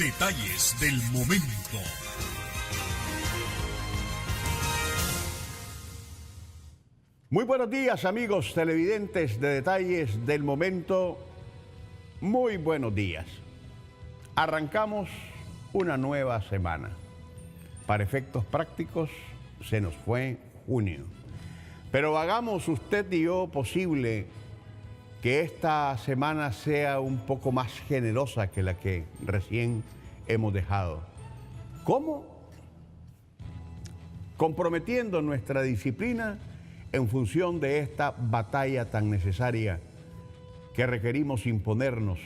Detalles del momento. Muy buenos días, amigos televidentes de Detalles del Momento. Muy buenos días. Arrancamos una nueva semana. Para efectos prácticos, se nos fue junio. Pero hagamos usted y yo posible que esta semana sea un poco más generosa que la que recién hemos dejado. ¿Cómo? Comprometiendo nuestra disciplina en función de esta batalla tan necesaria que requerimos imponernos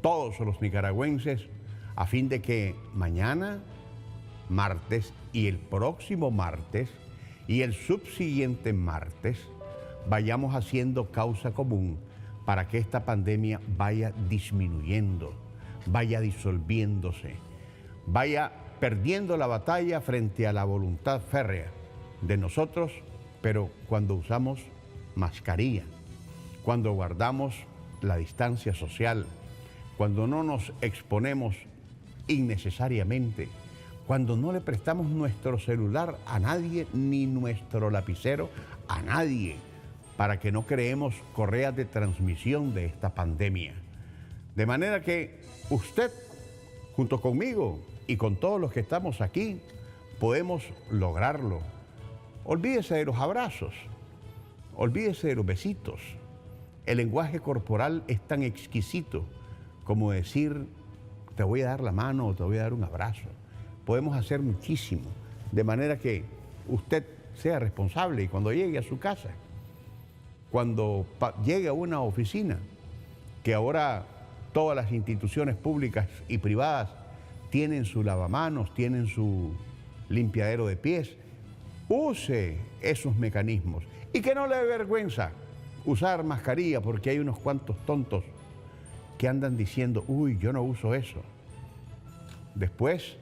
todos los nicaragüenses a fin de que mañana, martes y el próximo martes y el subsiguiente martes vayamos haciendo causa común para que esta pandemia vaya disminuyendo, vaya disolviéndose, vaya perdiendo la batalla frente a la voluntad férrea de nosotros. Pero cuando usamos mascarilla, cuando guardamos la distancia social, cuando no nos exponemos innecesariamente, cuando no le prestamos nuestro celular a nadie ni nuestro lapicero a nadie, para que no creemos correas de transmisión de esta pandemia. De manera que usted, junto conmigo y con todos los que estamos aquí, podemos lograrlo. Olvídese de los abrazos, olvídese de los besitos. El lenguaje corporal es tan exquisito como decir, te voy a dar la mano o te voy a dar un abrazo. Podemos hacer muchísimo, de manera que usted sea responsable y cuando llegue a su casa, cuando llegue a una oficina, que ahora todas las instituciones públicas y privadas tienen su lavamanos, tienen su limpiadero de pies, use esos mecanismos y que no le dé vergüenza usar mascarilla, porque hay unos cuantos tontos que andan diciendo, uy, yo no uso eso. Después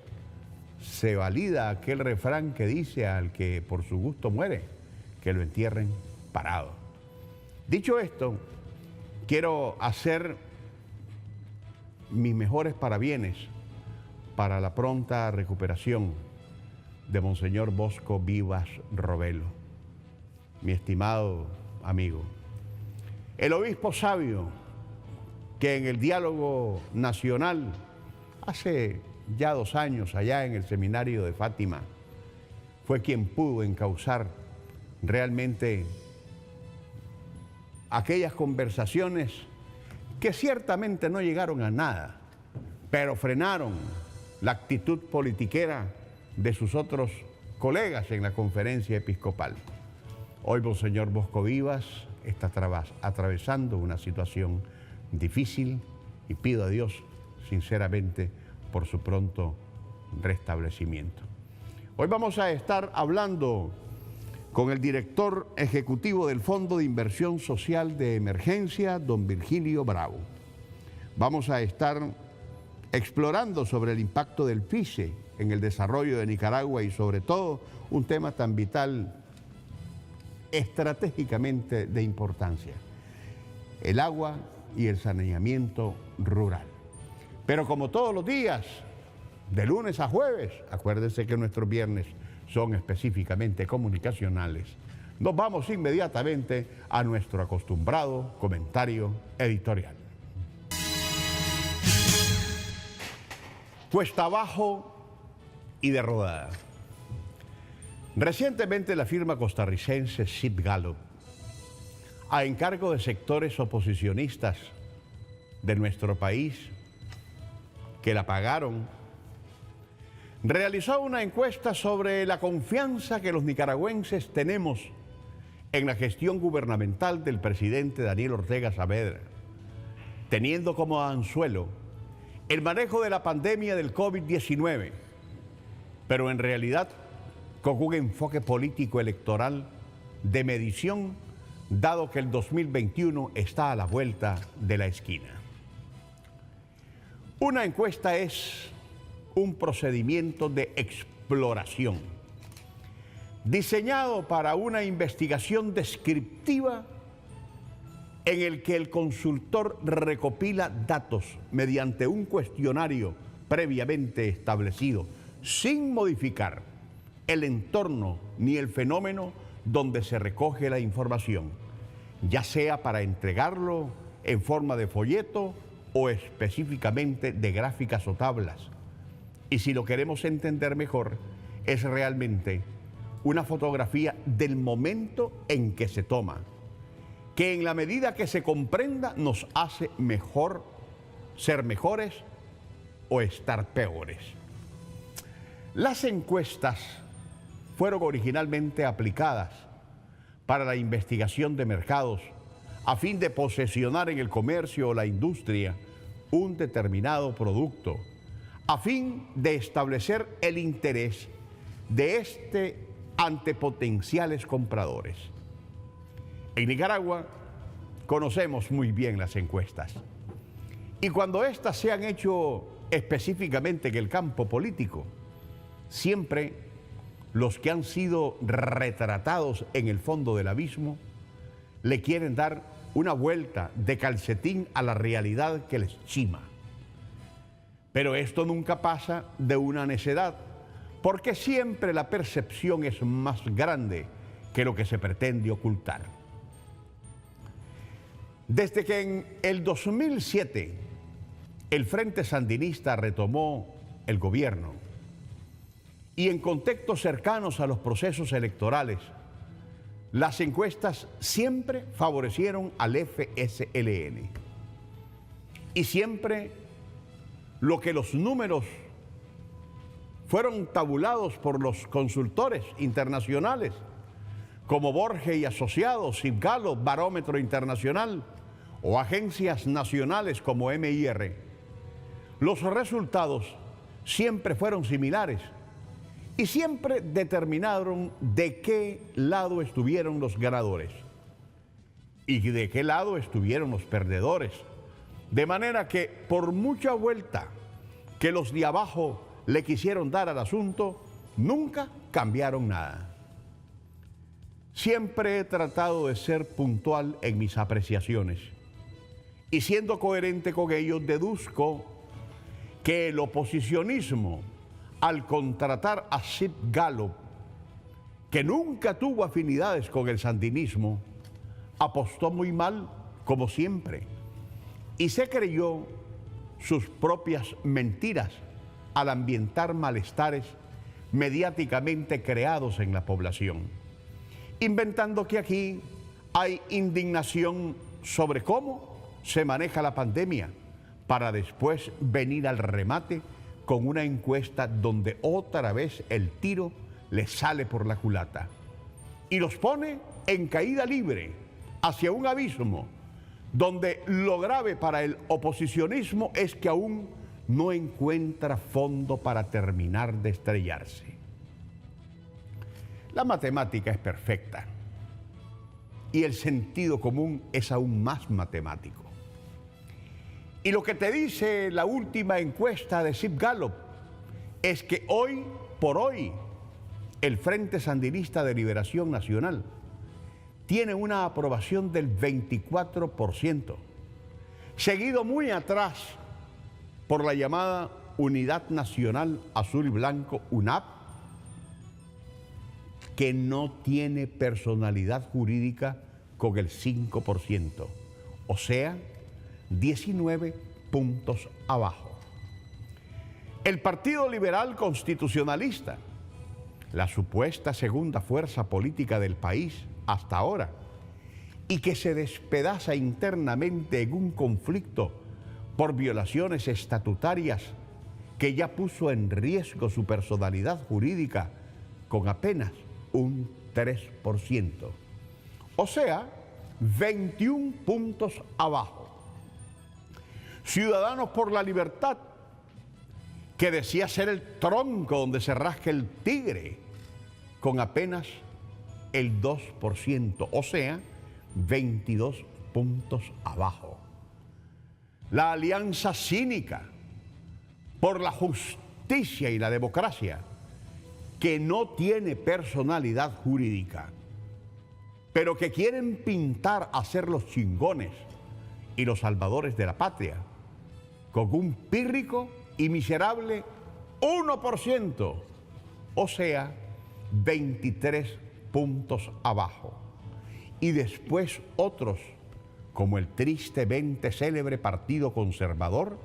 se valida aquel refrán que dice al que por su gusto muere, que lo entierren parado. Dicho esto, quiero hacer mis mejores parabienes para la pronta recuperación de Monseñor Bosco Vivas Robelo, mi estimado amigo. El obispo sabio que en el diálogo nacional, hace ya 2 años, allá en el seminario de Fátima, fue quien pudo encauzar realmente aquellas conversaciones que ciertamente no llegaron a nada, pero frenaron la actitud politiquera de sus otros colegas en la conferencia episcopal. Hoy Monseñor Bosco Vivas está atravesando una situación difícil y pido a Dios sinceramente por su pronto restablecimiento. Hoy vamos a estar hablando con el director ejecutivo del Fondo de Inversión Social de Emergencia, don Virgilio Bravo. Vamos a estar explorando sobre el impacto del FICE en el desarrollo de Nicaragua y sobre todo un tema tan vital, estratégicamente de importancia, el agua y el saneamiento rural. Pero como todos los días, de lunes a jueves, acuérdense que nuestros viernes son específicamente comunicacionales, nos vamos inmediatamente a nuestro acostumbrado comentario editorial. Cuesta abajo y de rodada. Recientemente la firma costarricense SIP Gallup, a encargo de sectores oposicionistas de nuestro país que la pagaron, realizó una encuesta sobre la confianza que los nicaragüenses tenemos en la gestión gubernamental del presidente Daniel Ortega Saavedra, teniendo como anzuelo el manejo de la pandemia del COVID-19, pero en realidad con un enfoque político electoral de medición, dado que el 2021 está a la vuelta de la esquina. Una encuesta es un procedimiento de exploración diseñado para una investigación descriptiva en el que el consultor recopila datos mediante un cuestionario previamente establecido, sin modificar el entorno ni el fenómeno donde se recoge la información, ya sea para entregarlo en forma de folleto o específicamente de gráficas o tablas. Y si lo queremos entender mejor, es realmente una fotografía del momento en que se toma, que en la medida que se comprenda nos hace mejor ser mejores o estar peores. Las encuestas fueron originalmente aplicadas para la investigación de mercados a fin de posesionar en el comercio o la industria un determinado producto, a fin de establecer el interés de este ante potenciales compradores. En Nicaragua conocemos muy bien las encuestas y cuando éstas se han hecho específicamente en el campo político, siempre los que han sido retratados en el fondo del abismo le quieren dar una vuelta de calcetín a la realidad que les chima. Pero esto nunca pasa de una necedad, porque siempre la percepción es más grande que lo que se pretende ocultar. Desde que en el 2007 el Frente Sandinista retomó el gobierno y en contextos cercanos a los procesos electorales, las encuestas siempre favorecieron al FSLN. Y siempre lo que los números fueron tabulados por los consultores internacionales, como Borge y Asociados, Cibgalo, Barómetro Internacional, o agencias nacionales como MIR, los resultados siempre fueron similares y siempre determinaron de qué lado estuvieron los ganadores y de qué lado estuvieron los perdedores. De manera que por mucha vuelta que los de abajo le quisieron dar al asunto, nunca cambiaron nada. Siempre he tratado de ser puntual en mis apreciaciones y siendo coherente con ello deduzco que el oposicionismo, al contratar a Cibgalo, que nunca tuvo afinidades con el sandinismo, apostó muy mal, como siempre, y se creyó sus propias mentiras al ambientar malestares mediáticamente creados en la población, inventando que aquí hay indignación sobre cómo se maneja la pandemia, para después venir al remate con una encuesta donde otra vez el tiro le sale por la culata y los pone en caída libre hacia un abismo donde lo grave para el oposicionismo es que aún no encuentra fondo para terminar de estrellarse. La matemática es perfecta y el sentido común es aún más matemático. Y lo que te dice la última encuesta de Cibgalo es que hoy por hoy el Frente Sandinista de Liberación Nacional tiene una aprobación del 24%, seguido muy atrás por la llamada Unidad Nacional Azul y Blanco, UNAP, que no tiene personalidad jurídica con el 5%, o sea, 19 puntos abajo. El Partido Liberal Constitucionalista, la supuesta segunda fuerza política del país hasta ahora, y que se despedaza internamente en un conflicto por violaciones estatutarias que ya puso en riesgo su personalidad jurídica con apenas un 3%, o sea, 21 puntos abajo. Ciudadanos por la Libertad, que decía ser el tronco donde se rasca el tigre, con apenas el 2%, o sea, 22 puntos abajo. La Alianza Cínica por la Justicia y la Democracia, que no tiene personalidad jurídica, pero que quieren pintar a ser los chingones y los salvadores de la patria, con un pírrico y miserable 1%, o sea, 23 puntos abajo. Y después otros, como el tristemente célebre Partido Conservador,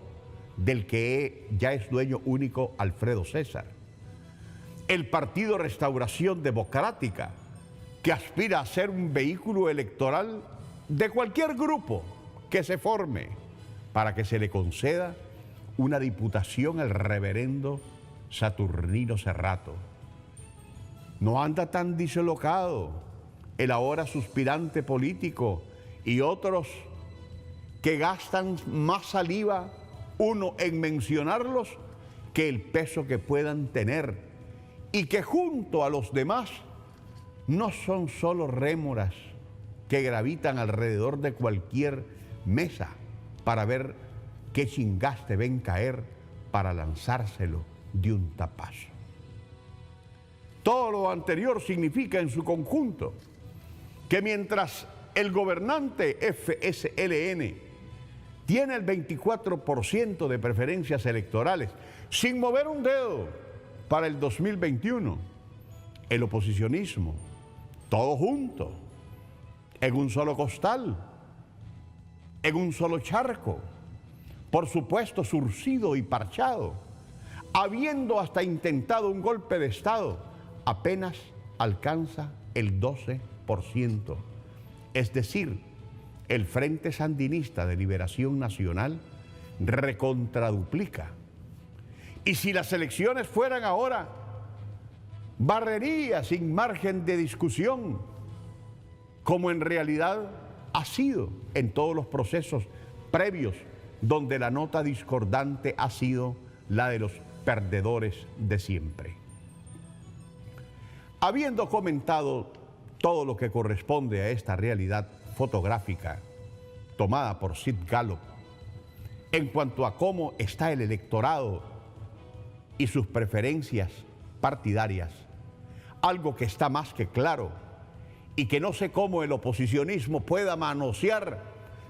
del que ya es dueño único Alfredo César. El Partido Restauración Democrática, que aspira a ser un vehículo electoral de cualquier grupo que se forme para que se le conceda una diputación al reverendo Saturnino Cerrato. No anda tan dislocado el ahora suspirante político y otros que gastan más saliva, uno en mencionarlos, que el peso que puedan tener, y que junto a los demás no son solo rémoras que gravitan alrededor de cualquier mesa para ver qué chingaste ven caer para lanzárselo de un tapazo. Todo lo anterior significa en su conjunto que mientras el gobernante FSLN tiene el 24% de preferencias electorales sin mover un dedo para el 2021, el oposicionismo, todo junto, en un solo costal, en un solo charco, por supuesto surcido y parchado, habiendo hasta intentado un golpe de Estado, apenas alcanza el 12%. Es decir, el Frente Sandinista de Liberación Nacional recontraduplica. Y si las elecciones fueran ahora, barrería sin margen de discusión, como en realidad ha sido en todos los procesos previos, donde la nota discordante ha sido la de los perdedores de siempre. Habiendo comentado todo lo que corresponde a esta realidad fotográfica tomada por Sid Gallup en cuanto a cómo está el electorado y sus preferencias partidarias, algo que está más que claro y que no sé cómo el oposicionismo pueda manosear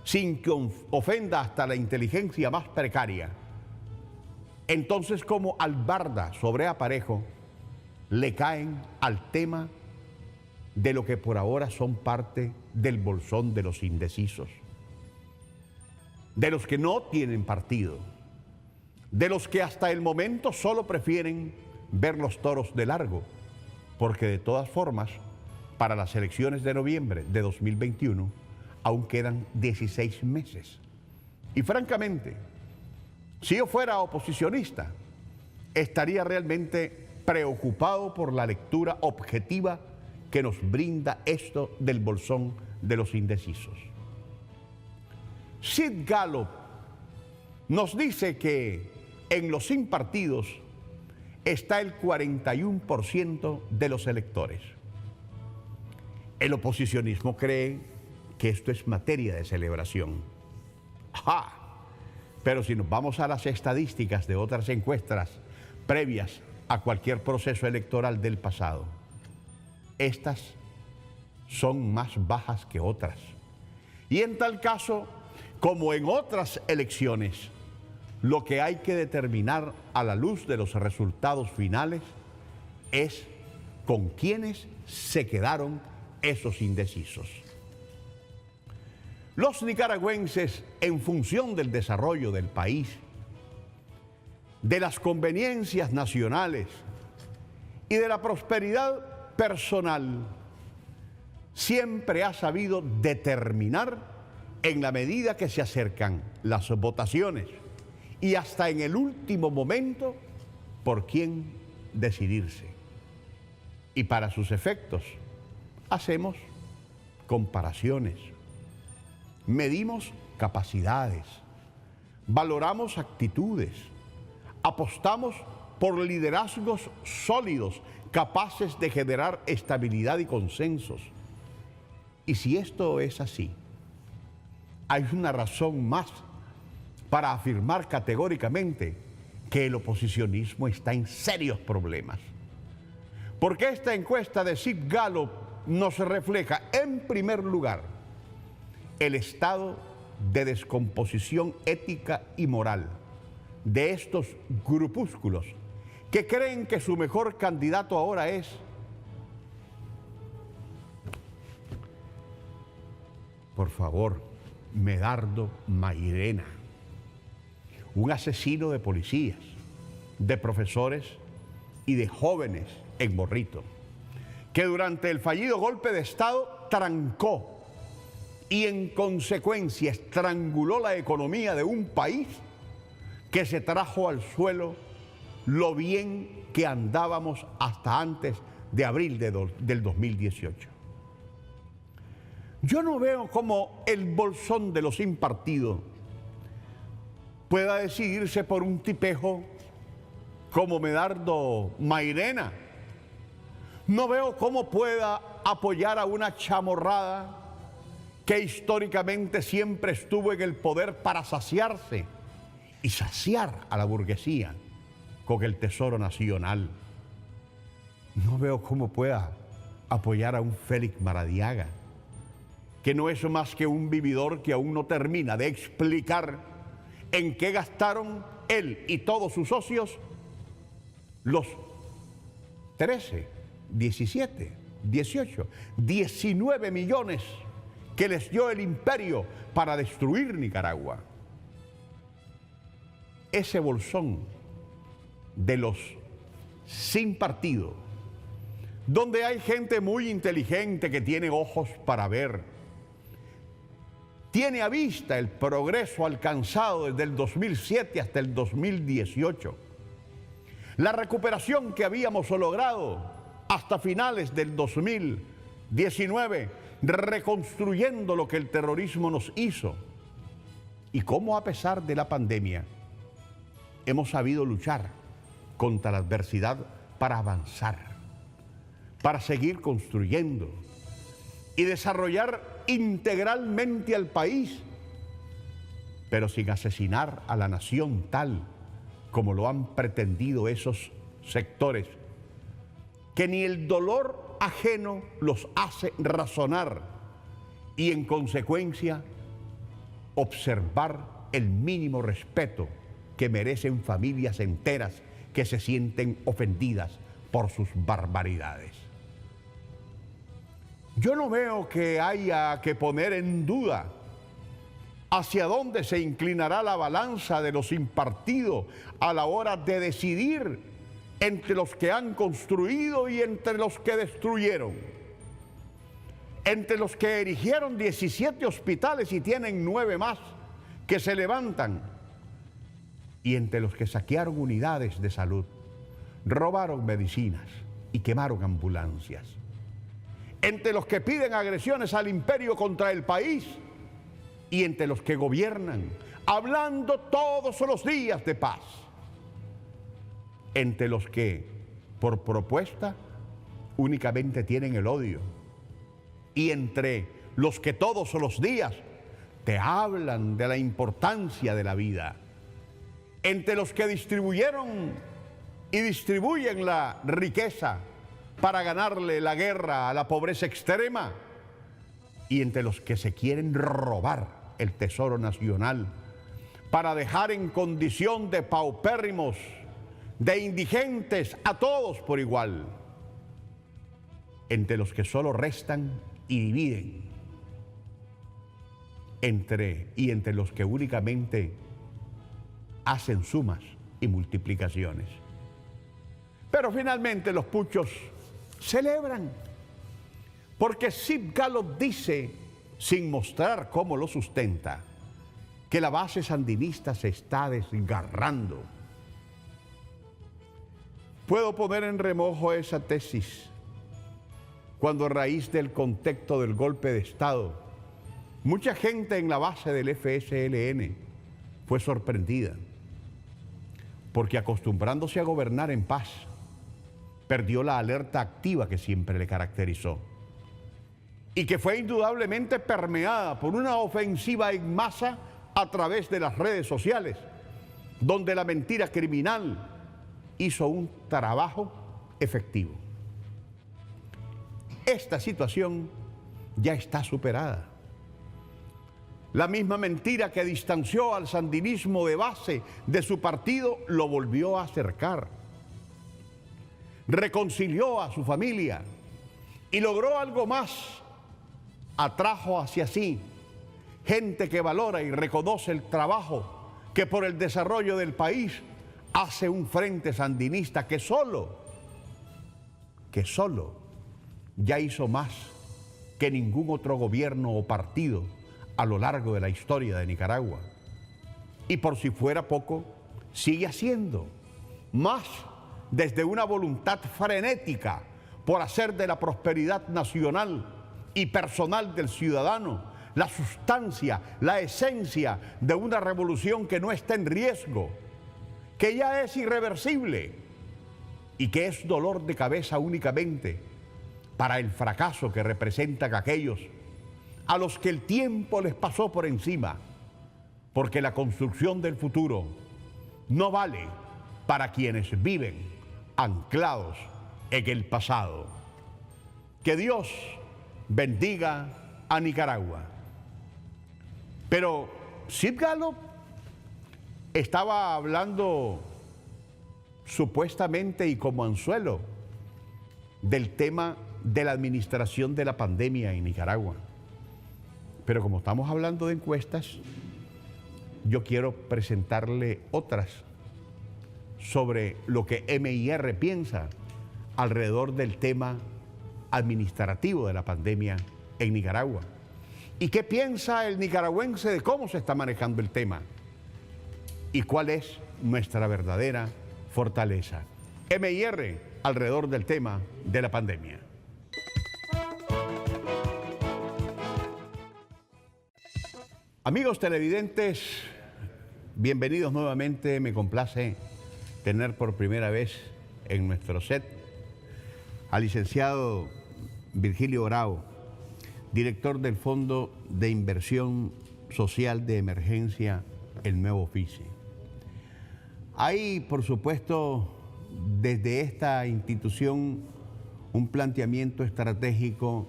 sin que ofenda hasta la inteligencia más precaria. Entonces, como albarda sobre aparejo, le caen al tema de lo que por ahora son parte del bolsón de los indecisos, de los que no tienen partido, de los que hasta el momento solo prefieren ver los toros de largo, porque de todas formas, para las elecciones de noviembre de 2021, aún quedan 16 meses. Y francamente, si yo fuera oposicionista, estaría realmente preocupado por la lectura objetiva que nos brinda esto del bolsón de los indecisos. Sid Gallup nos dice que en los sin partidos está el 41% de los electores. El oposicionismo cree que esto es materia de celebración. ¡Ajá! Pero si nos vamos a las estadísticas de otras encuestas previas a cualquier proceso electoral del pasado, estas son más bajas que otras. Y en tal caso, como en otras elecciones, lo que hay que determinar a la luz de los resultados finales es con quiénes se quedaron esos indecisos. Los nicaragüenses, en función del desarrollo del país, de las conveniencias nacionales y de la prosperidad personal, siempre ha sabido determinar en la medida que se acercan las votaciones y hasta en el último momento por quién decidirse. Y para sus efectos hacemos comparaciones, medimos capacidades, valoramos actitudes, apostamos por liderazgos sólidos, capaces de generar estabilidad y consensos. Y si esto es así, hay una razón más para afirmar categóricamente que el oposicionismo está en serios problemas. Porque esta encuesta de Sid Gallup nos refleja, en primer lugar, el estado de descomposición ética y moral de estos grupúsculos que creen que su mejor candidato ahora es por favor, Medardo Mairena, un asesino de policías, de profesores y de jóvenes en Morrito, que durante el fallido golpe de Estado trancó y en consecuencia estranguló la economía de un país que se trajo al suelo lo bien que andábamos hasta antes de abril del 2018. Yo no veo cómo el bolsón de los sin partido pueda decidirse por un tipejo como Medardo Mairena. No veo cómo pueda apoyar a una chamorrada que históricamente siempre estuvo en el poder para saciarse y saciar a la burguesía con el Tesoro Nacional. No veo cómo pueda apoyar a un Félix Maradiaga, que no es más que un vividor que aún no termina de explicar en qué gastaron él y todos sus socios los 13, 17, 18, 19 millones que les dio el imperio para destruir Nicaragua. Ese bolsón de los sin partido, donde hay gente muy inteligente que tiene ojos para ver, tiene a vista el progreso alcanzado desde el 2007 hasta el 2018, la recuperación que habíamos logrado hasta finales del 2019, reconstruyendo lo que el terrorismo nos hizo, y cómo a pesar de la pandemia hemos sabido luchar contra la adversidad para avanzar, para seguir construyendo y desarrollar integralmente al país, pero sin asesinar a la nación tal como lo han pretendido esos sectores, que ni el dolor ajeno los hace razonar y en consecuencia observar el mínimo respeto que merecen familias enteras que se sienten ofendidas por sus barbaridades. Yo no veo que haya que poner en duda hacia dónde se inclinará la balanza de los sin partido a la hora de decidir entre los que han construido y entre los que destruyeron, entre los que erigieron 17 hospitales y tienen 9 más que se levantan, y entre los que saquearon unidades de salud, robaron medicinas y quemaron ambulancias, entre los que piden agresiones al imperio contra el país y entre los que gobiernan hablando todos los días de paz, entre los que por propuesta únicamente tienen el odio y entre los que todos los días te hablan de la importancia de la vida, entre los que distribuyeron y distribuyen la riqueza para ganarle la guerra a la pobreza extrema, y entre los que se quieren robar el Tesoro Nacional para dejar en condición de paupérrimos, de indigentes a todos por igual, entre los que solo restan y dividen, entre los que únicamente hacen sumas y multiplicaciones. Pero finalmente los puchos celebran, porque Sid Gallup dice, sin mostrar cómo lo sustenta, que la base sandinista se está desgarrando. Puedo poner en remojo esa tesis cuando a raíz del contexto del golpe de Estado, mucha gente en la base del FSLN fue sorprendida, porque acostumbrándose a gobernar en paz, perdió la alerta activa que siempre le caracterizó y que fue indudablemente permeada por una ofensiva en masa a través de las redes sociales, donde la mentira criminal hizo un trabajo efectivo. Esta situación ya está superada. La misma mentira que distanció al sandinismo de base de su partido lo volvió a acercar. Reconcilió a su familia y logró algo más. Atrajo hacia sí gente que valora y reconoce el trabajo que por el desarrollo del país hace un frente sandinista que solo ya hizo más que ningún otro gobierno o partido a lo largo de la historia de Nicaragua. Y por si fuera poco, sigue haciendo más desde una voluntad frenética por hacer de la prosperidad nacional y personal del ciudadano la sustancia, la esencia de una revolución que no está en riesgo, que ya es irreversible y que es dolor de cabeza únicamente para el fracaso que representan aquellos a los que el tiempo les pasó por encima, porque la construcción del futuro no vale para quienes viven anclados en el pasado. Que Dios bendiga a Nicaragua. Pero Sid Gallup estaba hablando supuestamente y como anzuelo del tema de la administración de la pandemia en Nicaragua. Pero como estamos hablando de encuestas, yo quiero presentarle otras sobre lo que MIR piensa alrededor del tema administrativo de la pandemia en Nicaragua. ¿Y qué piensa el nicaragüense de cómo se está manejando el tema? ¿Y cuál es nuestra verdadera fortaleza? MIR alrededor del tema de la pandemia. Amigos televidentes, bienvenidos nuevamente. Me complace tener por primera vez en nuestro set al licenciado Virgilio Bravo, director del Fondo de Inversión Social de Emergencia, el Nuevo Ofici. Hay, por supuesto, desde esta institución un planteamiento estratégico,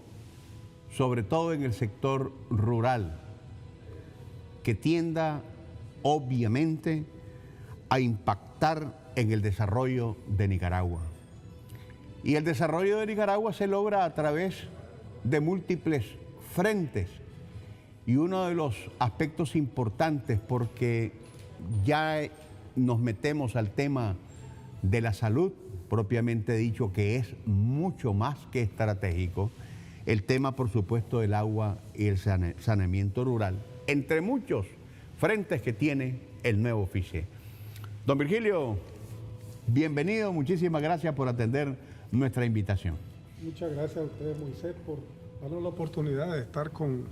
sobre todo en el sector rural, que tienda, obviamente, a impactar en el desarrollo de Nicaragua. Y el desarrollo de Nicaragua se logra a través de múltiples frentes. Y uno de los aspectos importantes, porque ya nos metemos al tema de la salud, propiamente dicho, que es mucho más que estratégico, el tema, por supuesto, del agua y el saneamiento rural, entre muchos frentes que tiene el Nuevo Ofici. Don Virgilio, bienvenido, muchísimas gracias por atender nuestra invitación. Muchas gracias a ustedes, Moisés, por darnos la oportunidad de estar con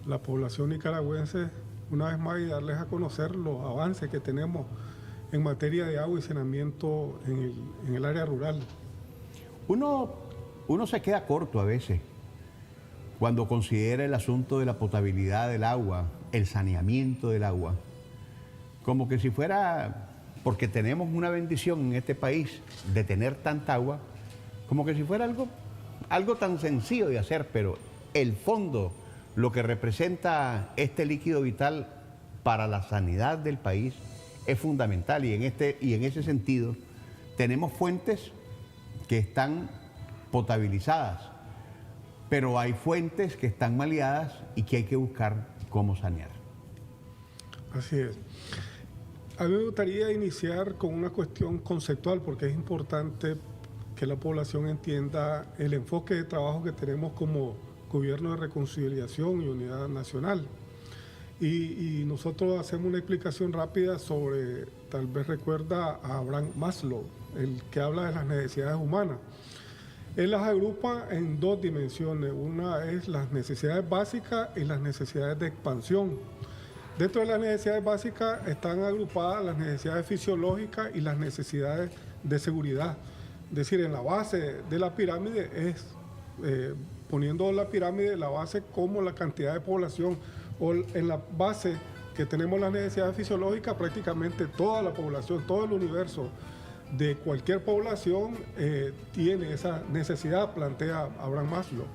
la población nicaragüense una vez más y darles a conocer los avances que tenemos en materia de agua y saneamiento en el área rural. Uno se queda corto a veces cuando considera el asunto de la potabilidad del agua, el saneamiento del agua, como que si fuera, porque tenemos una bendición en este país de tener tanta agua, como que si fuera algo tan sencillo de hacer, pero el fondo, lo que representa este líquido vital para la sanidad del país, es fundamental. Y en ese sentido, tenemos fuentes que están potabilizadas, pero hay fuentes que están maleadas y que hay que buscar cómo sanear. Así es. A mí me gustaría iniciar con una cuestión conceptual, porque es importante que la población entienda el enfoque de trabajo que tenemos como Gobierno de Reconciliación y Unidad Nacional. Y nosotros hacemos una explicación rápida sobre, tal vez recuerda a Abraham Maslow, el que habla de las necesidades humanas. Él las agrupa en dos dimensiones. Una es las necesidades básicas y las necesidades de expansión. Dentro de las necesidades básicas están agrupadas las necesidades fisiológicas y las necesidades de seguridad. Es decir, en la base de la pirámide es, poniendo la pirámide, la base como la cantidad de población, o en la base que tenemos las necesidades fisiológicas, prácticamente toda la población, todo el universo de cualquier población tiene esa necesidad, plantea Abraham Maslow.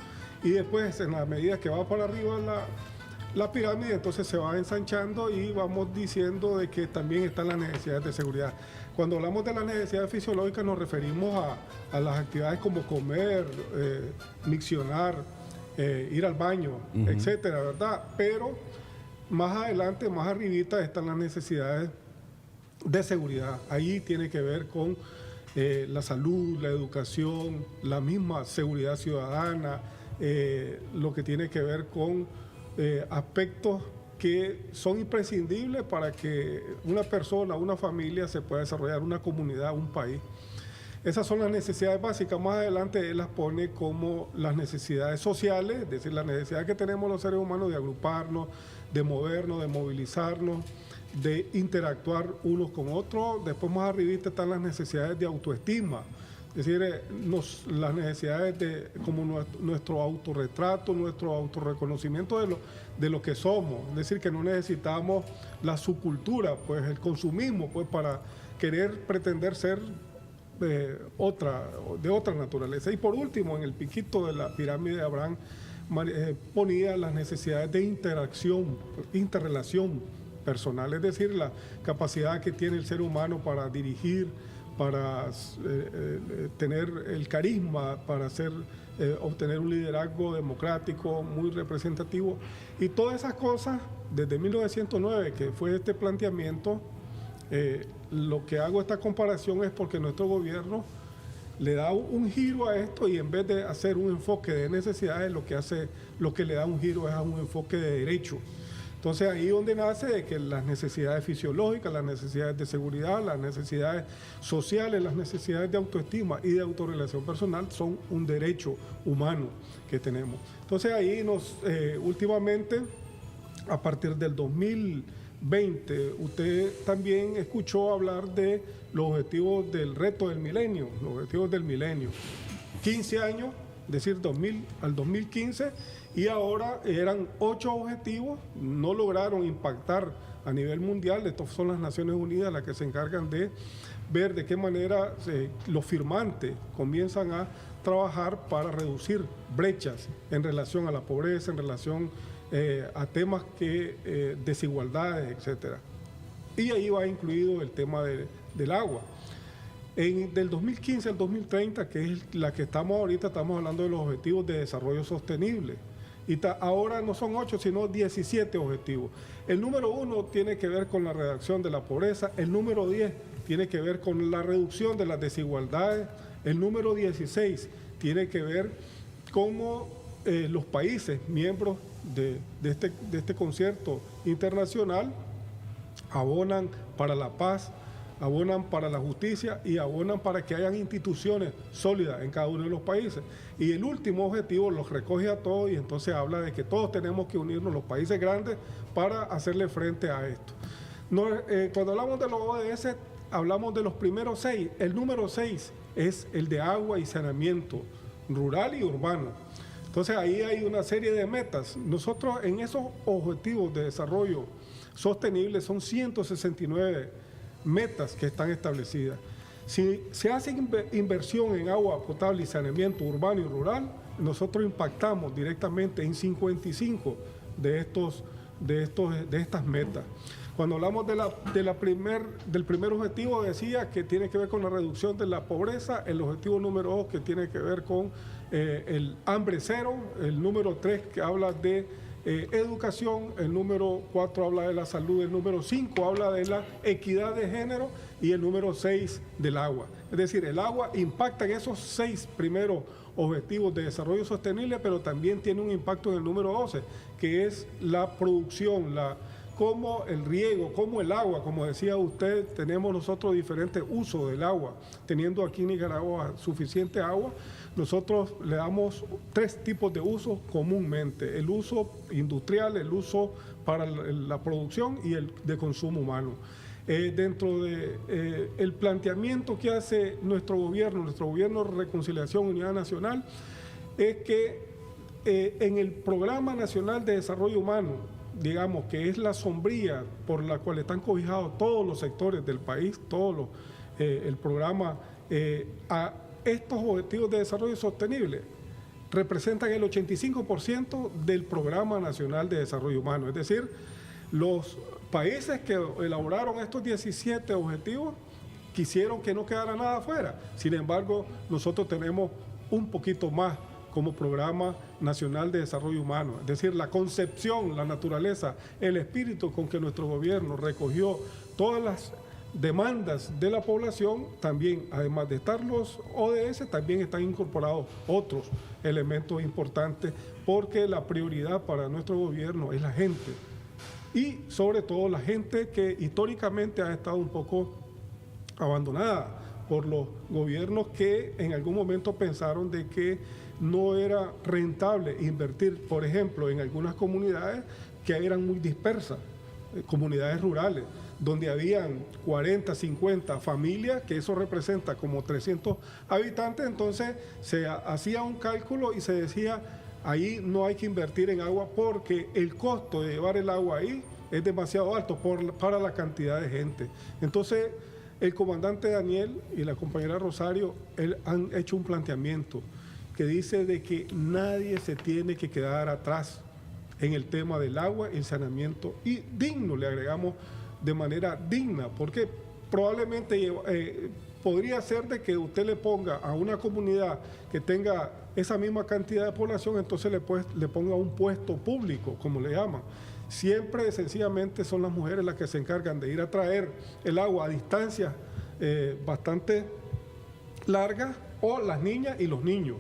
Y después, en la medida que va para arriba la pirámide entonces se va ensanchando y vamos diciendo de que también están las necesidades de seguridad. Cuando hablamos de las necesidades fisiológicas nos referimos a las actividades como comer, miccionar, ir al baño, etcétera, ¿verdad? Pero más adelante, más arribita, están las necesidades de seguridad. Ahí tiene que ver con la salud, la educación, la misma seguridad ciudadana, lo que tiene que ver con aspectos que son imprescindibles para que una persona, una familia se pueda desarrollar, una comunidad, un país. Esas son las necesidades básicas. Más adelante él las pone como las necesidades sociales, es decir, la necesidad que tenemos los seres humanos de agruparnos, de movernos, de movilizarnos, de interactuar unos con otros. Después más arribita están las necesidades de autoestima, es decir, las necesidades de como nuestro autorretrato, nuestro autorreconocimiento de lo que somos, es decir, que no necesitamos la subcultura, pues el consumismo, pues para querer pretender ser de otra naturaleza. Y por último, en el piquito de la pirámide de Abraham ponía las necesidades de interacción, interrelación personal, es decir, la capacidad que tiene el ser humano para dirigir, para tener el carisma, para obtener un liderazgo democrático muy representativo. Y todas esas cosas, desde 1909, que fue este planteamiento, lo que hago esta comparación es porque nuestro gobierno le da un giro a esto y en vez de hacer un enfoque de necesidades, lo que le da un giro es a un enfoque de derecho. Entonces ahí donde nace de que las necesidades fisiológicas, las necesidades de seguridad, las necesidades sociales, las necesidades de autoestima y de autorrelación personal son un derecho humano que tenemos. Entonces ahí últimamente, a partir del 2020, usted también escuchó hablar de los objetivos del reto del milenio, los objetivos del milenio. 15 años, es decir, 2000 al 2015, y ahora eran 8 objetivos, no lograron impactar a nivel mundial. Estas son las Naciones Unidas las que se encargan de ver de qué manera los firmantes comienzan a trabajar para reducir brechas en relación a la pobreza, en relación a temas que desigualdades, etcétera. Y ahí va incluido el tema del agua. Del 2015 al 2030, que es la que estamos ahorita, estamos hablando de los objetivos de desarrollo sostenible. Y ahora no son 8, sino 17 objetivos. El número 1 tiene que ver con la reducción de la pobreza, el número 10 tiene que ver con la reducción de las desigualdades, el número 16 tiene que ver cómo los países miembros de este concierto internacional abonan para la paz, abonan para la justicia y abonan para que hayan instituciones sólidas en cada uno de los países. Y el último objetivo los recoge a todos y entonces habla de que todos tenemos que unirnos, los países grandes, para hacerle frente a esto. Cuando hablamos de los ODS, hablamos de los primeros 6. El número 6 es el de agua y saneamiento rural y urbano. Entonces ahí hay una serie de metas. Nosotros en esos objetivos de desarrollo sostenible son 169 metas que están establecidas. Si se hace inversión en agua potable y saneamiento urbano y rural, nosotros impactamos directamente en 55 de estas metas. Cuando hablamos del primer objetivo, decía que tiene que ver con la reducción de la pobreza, el objetivo número 2 que tiene que ver con el hambre cero, el número 3 que habla de educación, el número 4 habla de la salud, el número 5 habla de la equidad de género y el número 6 del agua. Es decir, el agua impacta en esos 6 primeros objetivos de desarrollo sostenible, pero también tiene un impacto en el número 12, que es la producción, como el riego, como el agua. Como decía usted, tenemos nosotros diferentes usos del agua. Teniendo aquí en Nicaragua suficiente agua, nosotros le damos 3 tipos de usos comúnmente: el uso industrial, el uso para la producción y el de consumo humano. Dentro del planteamiento que hace nuestro gobierno de Reconciliación y Unidad Nacional, es que en el Programa Nacional de Desarrollo Humano, digamos que es la sombrilla por la cual están cobijados todos los sectores del país, el programa, a estos objetivos de desarrollo sostenible, representan el 85% del Programa Nacional de Desarrollo Humano. Es decir, los países que elaboraron estos 17 objetivos quisieron que no quedara nada afuera. Sin embargo, nosotros tenemos un poquito más como Programa Nacional de Desarrollo Humano. Es decir, la concepción, la naturaleza, el espíritu con que nuestro gobierno recogió todas las demandas de la población, también, además de estar los ODS, también están incorporados otros elementos importantes, porque la prioridad para nuestro gobierno es la gente. Y sobre todo la gente que históricamente ha estado un poco abandonada por los gobiernos que en algún momento pensaron de que no era rentable invertir, por ejemplo, en algunas comunidades que eran muy dispersas, comunidades rurales, donde habían 40, 50 familias, que eso representa como 300 habitantes, entonces se hacía un cálculo y se decía, ahí no hay que invertir en agua porque el costo de llevar el agua ahí es demasiado alto para la cantidad de gente. Entonces, el comandante Daniel y la compañera Rosario han hecho un planteamiento que dice de que nadie se tiene que quedar atrás en el tema del agua, el saneamiento y digno, le agregamos de manera digna, porque probablemente podría ser de que usted le ponga a una comunidad que tenga esa misma cantidad de población, entonces le ponga un puesto público, como le llaman. Siempre, sencillamente, son las mujeres las que se encargan de ir a traer el agua a distancias bastante largas, o las niñas y los niños.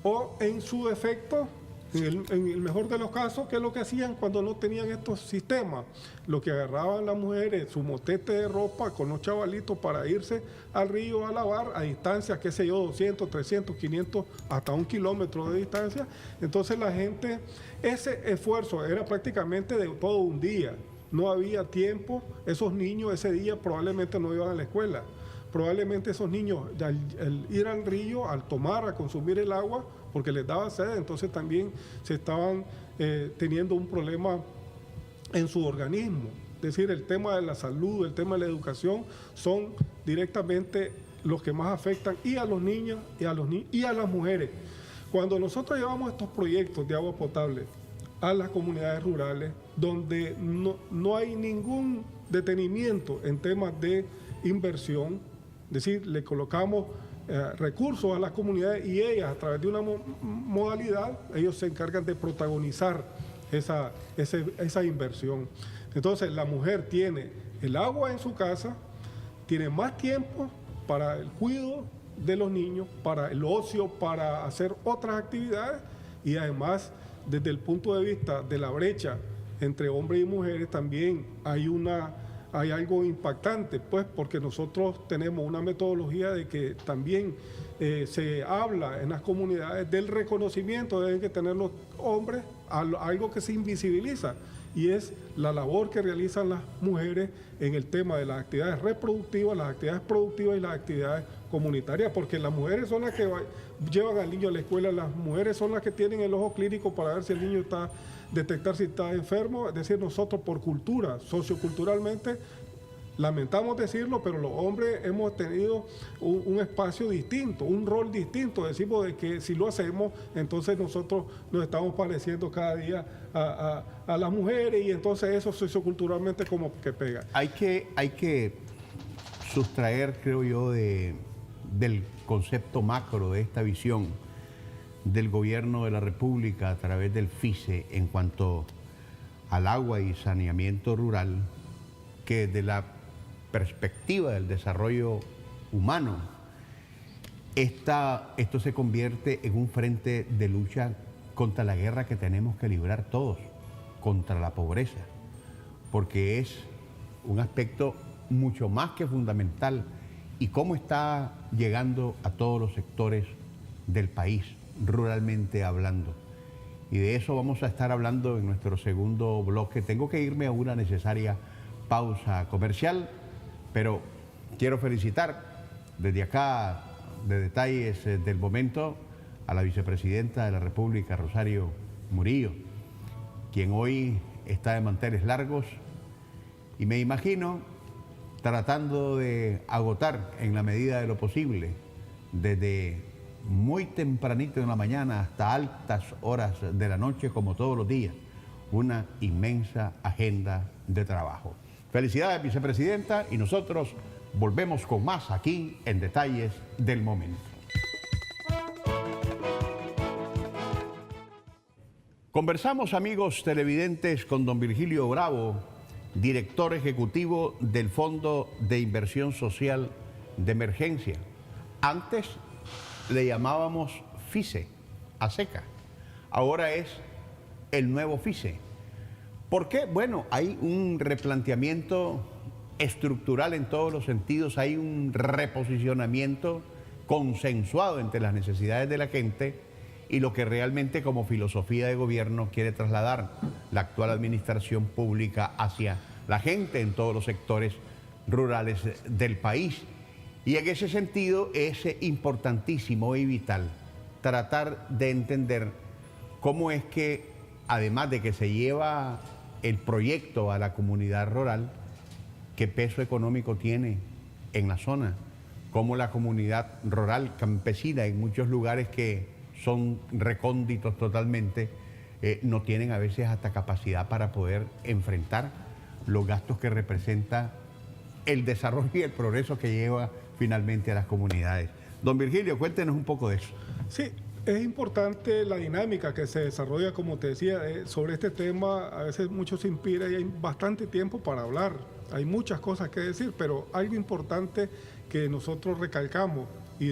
O en su defecto, en el mejor de los casos, ¿qué es lo que hacían cuando no tenían estos sistemas? Lo que agarraban las mujeres, su motete de ropa con los chavalitos para irse al río a lavar a distancias, qué sé yo, 200, 300, 500, hasta 1 kilómetro de distancia. Entonces la gente, ese esfuerzo era prácticamente de todo un día. No había tiempo, esos niños ese día probablemente no iban a la escuela. Probablemente esos niños, al ir al río, al tomar, a consumir el agua, porque les daba sed, entonces también se estaban teniendo un problema en su organismo. Es decir, el tema de la salud, el tema de la educación son directamente los que más afectan y a los niños y a las mujeres. Cuando nosotros llevamos estos proyectos de agua potable a las comunidades rurales, donde no hay ningún detenimiento en temas de inversión, es decir, le colocamos recursos a las comunidades y ellas, a través de una modalidad, ellos se encargan de protagonizar esa inversión. Entonces, la mujer tiene el agua en su casa, tiene más tiempo para el cuidado de los niños, para el ocio, para hacer otras actividades, y además, desde el punto de vista de la brecha entre hombres y mujeres, también hay algo impactante, pues, porque nosotros tenemos una metodología de que también se habla en las comunidades del reconocimiento que deben que tener los hombres, algo que se invisibiliza, y es la labor que realizan las mujeres en el tema de las actividades reproductivas, las actividades productivas y las actividades comunitarias, porque las mujeres son las que llevan al niño a la escuela, las mujeres son las que tienen el ojo clínico para ver si el niño detectar si está enfermo. Es decir, nosotros por cultura, socioculturalmente, lamentamos decirlo, pero los hombres hemos tenido un espacio distinto, un rol distinto. Decimos de que si lo hacemos, entonces nosotros nos estamos pareciendo cada día a las mujeres, y entonces eso socioculturalmente como que pega. Hay que sustraer, creo yo, del concepto macro de esta visión del gobierno de la República a través del FICE en cuanto al agua y saneamiento rural, que de la perspectiva del desarrollo humano, esto se convierte en un frente de lucha contra la guerra que tenemos que librar todos, contra la pobreza, porque es un aspecto mucho más que fundamental, y cómo está llegando a todos los sectores del país, ruralmente hablando. Y de eso vamos a estar hablando en nuestro segundo bloque. Tengo que irme a una necesaria pausa comercial, pero quiero felicitar desde acá, de Detalles del Momento, a la vicepresidenta de la República, Rosario Murillo, quien hoy está de manteles largos, y me imagino tratando de agotar en la medida de lo posible, desde muy tempranito en la mañana hasta altas horas de la noche, como todos los días, una inmensa agenda de trabajo. Felicidades, vicepresidenta, y nosotros volvemos con más aquí en Detalles del Momento. Conversamos, amigos televidentes, con don Virgilio Bravo, director ejecutivo del Fondo de Inversión Social de Emergencia. Antes le llamábamos FICE, a seca. Ahora es el nuevo FICE. ¿Por qué? Bueno, hay un replanteamiento estructural en todos los sentidos, hay un reposicionamiento consensuado entre las necesidades de la gente y lo que realmente como filosofía de gobierno quiere trasladar la actual administración pública hacia la gente en todos los sectores rurales del país. Y en ese sentido es importantísimo y vital tratar de entender cómo es que, además de que se lleva el proyecto a la comunidad rural, qué peso económico tiene en la zona, cómo la comunidad rural campesina en muchos lugares que son recónditos totalmente, no tienen a veces hasta capacidad para poder enfrentar los gastos que representa el desarrollo y el progreso que lleva finalmente a las comunidades. Don Virgilio, cuéntenos un poco de eso. Sí, es importante la dinámica que se desarrolla, como te decía, sobre este tema. A veces mucho se inspira y hay bastante tiempo para hablar. Hay muchas cosas que decir, pero algo importante que nosotros recalcamos y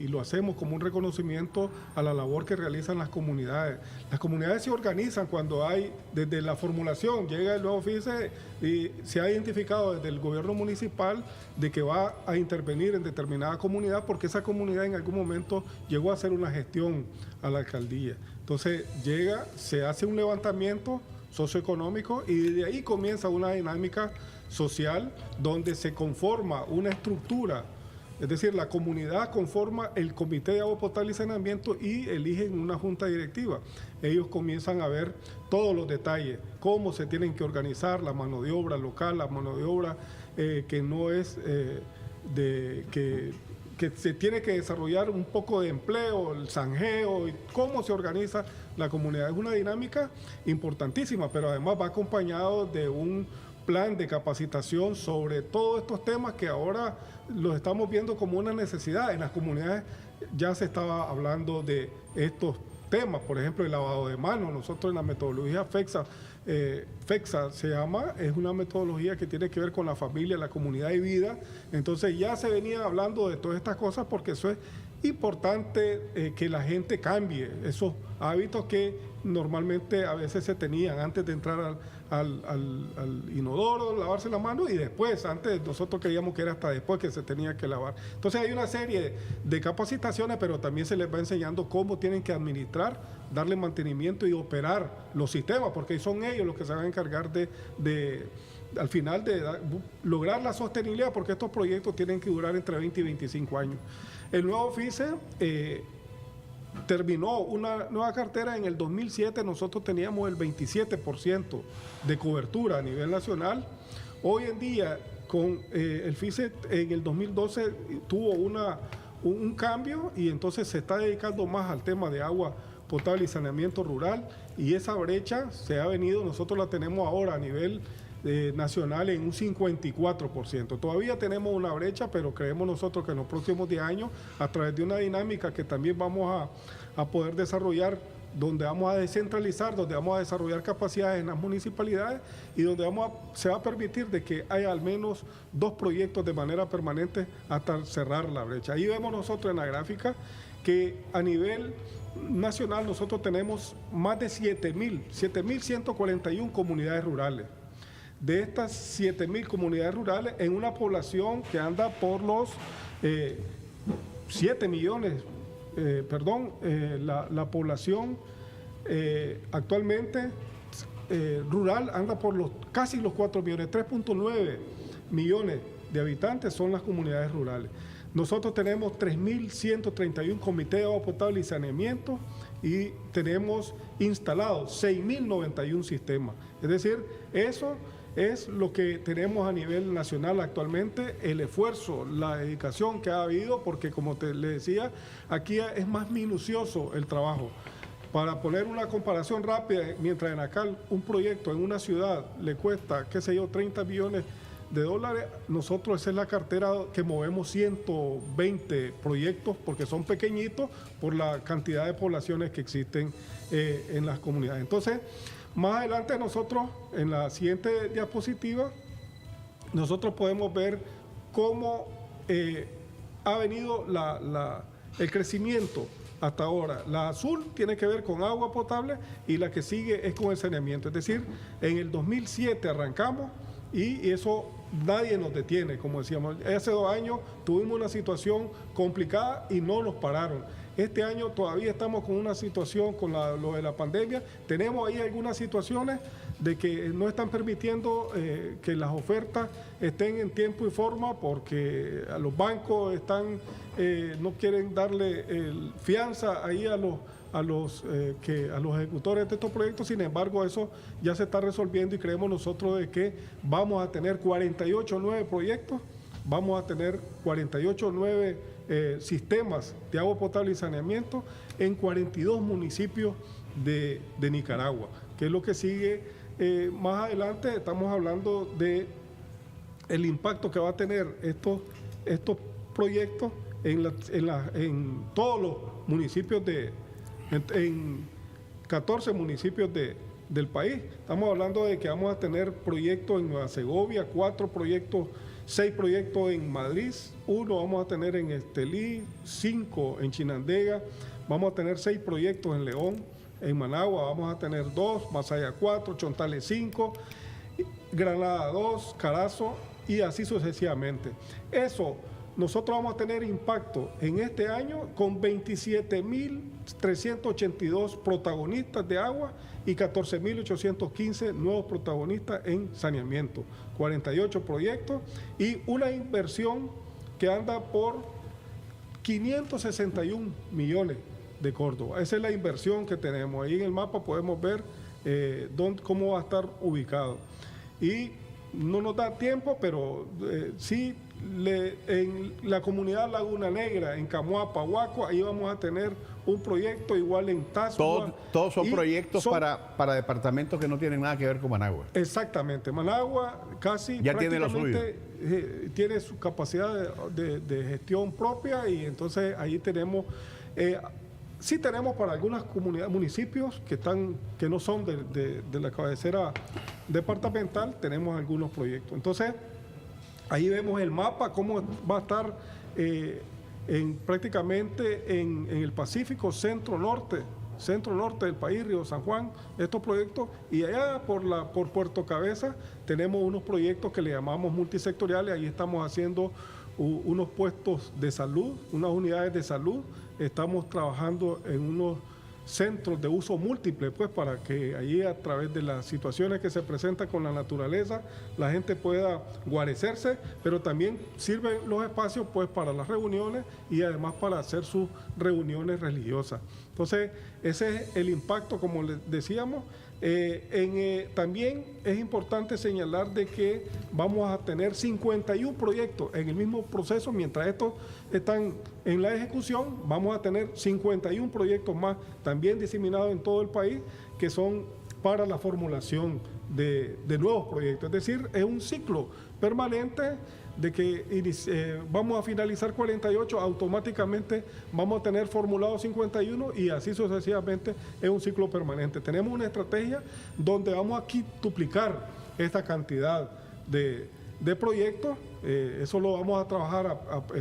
lo hacemos como un reconocimiento a la labor que realizan las comunidades. Las comunidades se organizan cuando hay, desde la formulación, llega el nuevo FICE y se ha identificado desde el gobierno municipal de que va a intervenir en determinada comunidad porque esa comunidad en algún momento llegó a hacer una gestión a la alcaldía. Entonces llega, se hace un levantamiento socioeconómico y de ahí comienza una dinámica social donde se conforma una estructura. Es decir, la comunidad conforma el Comité de Agua Potable y Saneamiento y eligen una junta directiva. Ellos comienzan a ver todos los detalles, cómo se tienen que organizar la mano de obra local, la mano de obra que no es que se tiene que desarrollar un poco de empleo, el zanjeo, y cómo se organiza la comunidad. Es una dinámica importantísima, pero además va acompañado de un plan de capacitación sobre todos estos temas que ahora los estamos viendo como una necesidad. En las comunidades ya se estaba hablando de estos temas, por ejemplo, el lavado de manos. Nosotros en la metodología FEXA se llama, es una metodología que tiene que ver con la familia, la comunidad y vida. Entonces ya se venía hablando de todas estas cosas porque eso es importante, que la gente cambie esos hábitos que normalmente a veces se tenían antes de entrar al inodoro, lavarse la mano, y después, antes nosotros creíamos que era hasta después que se tenía que lavar. Entonces hay una serie de capacitaciones, pero también se les va enseñando cómo tienen que administrar, darle mantenimiento y operar los sistemas, porque son ellos los que se van a encargar al final de lograr la sostenibilidad, porque estos proyectos tienen que durar entre 20 y 25 años. El nuevo FICE terminó una nueva cartera en el 2007, nosotros teníamos el 27% de cobertura a nivel nacional. Hoy en día, con el FICE en el 2012 tuvo un cambio y entonces se está dedicando más al tema de agua potable y saneamiento rural, y esa brecha se ha venido, nosotros la tenemos ahora a nivel nacional en un 54%. Todavía tenemos una brecha, pero creemos nosotros que en los próximos 10 años, a través de una dinámica que también vamos a poder desarrollar, donde vamos a descentralizar, donde vamos a desarrollar capacidades en las municipalidades y donde se va a permitir de que haya al menos 2 proyectos de manera permanente hasta cerrar la brecha. Ahí vemos nosotros en la gráfica que a nivel nacional nosotros tenemos más de 7.141 comunidades rurales. De estas 7.000 comunidades rurales, en una población que anda por los 7 millones, la población actualmente rural anda por casi los 4 millones, 3.9 millones de habitantes son las comunidades rurales. Nosotros tenemos 3.131 comités de agua potable y saneamiento y tenemos instalados 6.091 sistemas. Es decir, eso es lo que tenemos a nivel nacional actualmente, el esfuerzo, la dedicación que ha habido, porque como le decía, aquí es más minucioso el trabajo. Para poner una comparación rápida, mientras en Acal un proyecto en una ciudad le cuesta, qué sé yo, 30 millones de dólares, nosotros esa es la cartera que movemos 120 proyectos porque son pequeñitos por la cantidad de poblaciones que existen en las comunidades. Entonces, más adelante nosotros, en la siguiente diapositiva, nosotros podemos ver cómo ha venido el crecimiento hasta ahora. La azul tiene que ver con agua potable y la que sigue es con el saneamiento. Es decir, en el 2007 arrancamos y eso nadie nos detiene, como decíamos. Hace 2 años tuvimos una situación complicada y no nos pararon. Este año todavía estamos con una situación con lo de la pandemia. Tenemos ahí algunas situaciones de que no están permitiendo que las ofertas estén en tiempo y forma porque a los bancos no quieren darle fianza ahí a los ejecutores de estos proyectos. Sin embargo, eso ya se está resolviendo y creemos nosotros de que vamos a tener 48 nuevos proyectos, vamos a tener 48 nuevos sistemas de agua potable y saneamiento en 42 municipios de Nicaragua, que es lo que sigue. Más adelante estamos hablando de el impacto que va a tener estos proyectos en todos los municipios en 14 municipios del país. Estamos hablando de que vamos a tener proyectos en Nueva Segovia, 4 proyectos, 6 proyectos en Madrid, 1 vamos a tener en Estelí, 5 en Chinandega, vamos a tener 6 proyectos en León, en Managua vamos a tener 2, Masaya 4, Chontales 5, Granada 2, Carazo y así sucesivamente. Eso, nosotros vamos a tener impacto en este año con 27.382 protagonistas de agua y 14.815 nuevos protagonistas en saneamiento, 48 proyectos y una inversión que anda por 561 millones de Córdoba. Esa es la inversión que tenemos. Ahí en el mapa podemos ver cómo va a estar ubicado. Y no nos da tiempo, pero sí, en la comunidad Laguna Negra, en Camuapa, Huaco, ahí vamos a tener un proyecto igual en Tazua. Todos son proyectos para departamentos que no tienen nada que ver con Managua. Exactamente. Managua casi ya tiene lo suyo. Tiene su capacidad de gestión propia y entonces ahí tenemos... sí tenemos para algunas comunidades, municipios que no son de la cabecera departamental, tenemos algunos proyectos. Entonces, ahí vemos el mapa, cómo va a estar prácticamente en el Pacífico centro-norte del país, Río San Juan, estos proyectos, y allá por Puerto Cabeza tenemos unos proyectos que le llamamos multisectoriales, ahí estamos haciendo unos puestos de salud, unas unidades de salud, estamos trabajando en unos centros de uso múltiple, pues para que allí a través de las situaciones que se presentan con la naturaleza, la gente pueda guarecerse, pero también sirven los espacios pues para las reuniones y además para hacer sus reuniones religiosas. Entonces, ese es el impacto, como les decíamos. También es importante señalar de que vamos a tener 51 proyectos en el mismo proceso, mientras estos están en la ejecución, vamos a tener 51 proyectos más también diseminados en todo el país que son para la formulación de nuevos proyectos. Es decir, es un ciclo permanente de que vamos a finalizar 48, automáticamente vamos a tener formulados 51 y así sucesivamente, es un ciclo permanente. Tenemos una estrategia donde vamos a duplicar esta cantidad de proyectos, eso lo vamos a trabajar,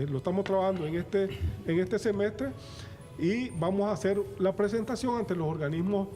lo estamos trabajando en este semestre y vamos a hacer la presentación ante los organismos,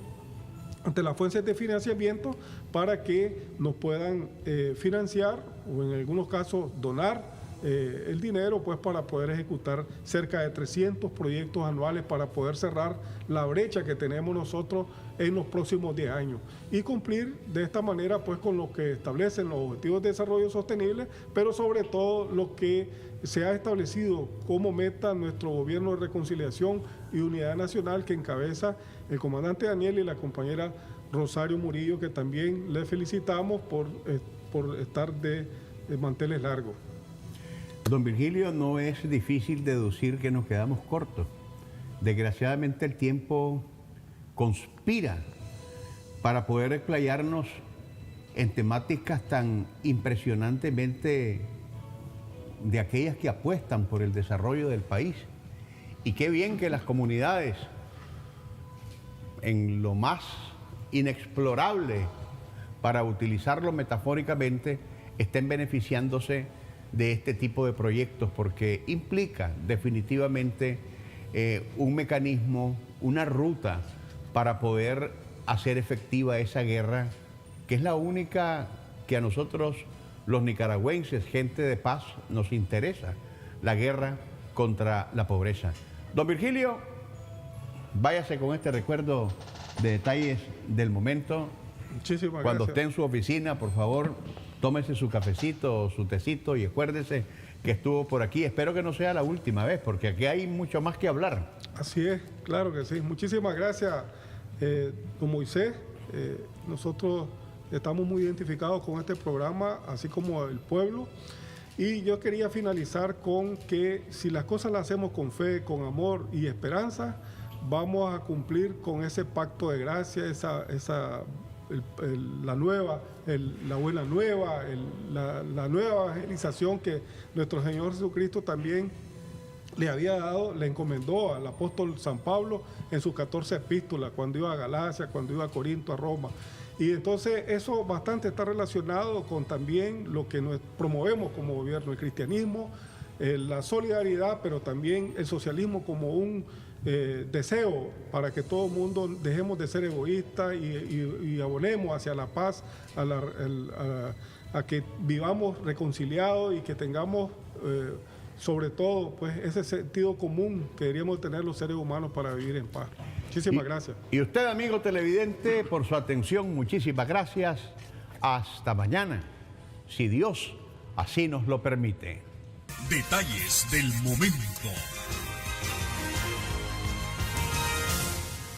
ante las fuentes de financiamiento para que nos puedan financiar o en algunos casos donar el dinero pues para poder ejecutar cerca de 300 proyectos anuales para poder cerrar la brecha que tenemos nosotros en los próximos 10 años y cumplir de esta manera pues con lo que establecen los Objetivos de Desarrollo Sostenible, pero sobre todo lo que se ha establecido como meta nuestro Gobierno de Reconciliación y Unidad Nacional que encabeza el comandante Daniel y la compañera Rosario Murillo, que también le felicitamos por por estar de manteles largos. Don Virgilio, no es difícil deducir que nos quedamos cortos. Desgraciadamente el tiempo conspira para poder explayarnos en temáticas tan impresionantemente de aquellas que apuestan por el desarrollo del país. Y qué bien que las comunidades, en lo más inexplorable, para utilizarlo metafóricamente, estén beneficiándose de este tipo de proyectos, porque implica definitivamente un mecanismo, una ruta para poder hacer efectiva esa guerra, que es la única que a nosotros, los nicaragüenses, gente de paz, nos interesa, la guerra contra la pobreza. Don Virgilio, váyase con este recuerdo de detalles del momento. Muchísimas Cuando gracias. esté en su oficina, por favor, tómese su cafecito o su tecito y acuérdese que estuvo por aquí. Espero que no sea la última vez, porque aquí hay mucho más que hablar. Así es, claro que sí. Muchísimas gracias, don Moisés. Nosotros estamos muy identificados con este programa, así como el pueblo. Y yo quería finalizar con que si las cosas las hacemos con fe, con amor y esperanza, vamos a cumplir con ese pacto de gracia, la buena nueva, la nueva evangelización que nuestro Señor Jesucristo también le había dado, le encomendó al apóstol San Pablo en sus 14 epístolas, cuando iba a Galacia, cuando iba a Corinto, a Roma. Y entonces eso bastante está relacionado con también lo que nos promovemos como gobierno, el cristianismo, la solidaridad, pero también el socialismo como un deseo para que todo el mundo dejemos de ser egoístas y abonemos hacia la paz, a que vivamos reconciliados y que tengamos sobre todo pues ese sentido común que deberíamos tener los seres humanos para vivir en paz. Muchísimas gracias. Y usted, amigo televidente, por su atención, muchísimas gracias. Hasta mañana, si Dios así nos lo permite. Detalles del momento.